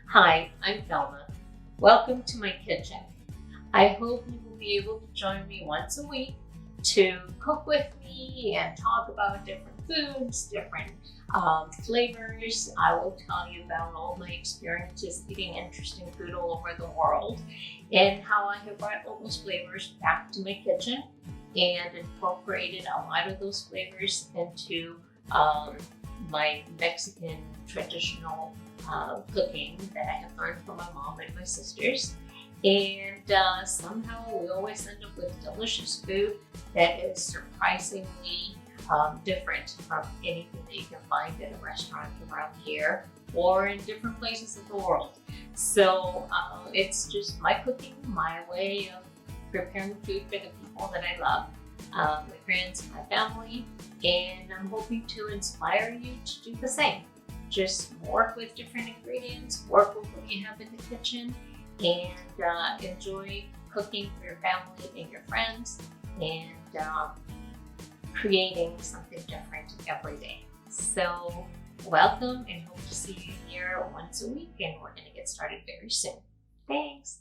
Hi, I'm Thelma. Welcome to my kitchen. I hope you will be able to join me once a week to cook with me and talk about different foods, different flavors. I will tell you about all my experiences eating interesting food all over the world and how I have brought all those flavors back to my kitchen and incorporated a lot of those flavors into um, my Mexican traditional cooking that I have learned from my mom and my sisters. And somehow we always end up with delicious food that is surprisingly different from anything that you can find at a restaurant around here or in different places of the world. So it's just my cooking, my way of preparing food for the people that I love, my friends, my family, and I'm hoping to inspire you to do the same. Just work with different ingredients, work with what you have in the kitchen, and enjoy cooking for your family and your friends, and creating something different every day. So welcome and hope to see you here once a week, and we're going to get started very soon. Thanks.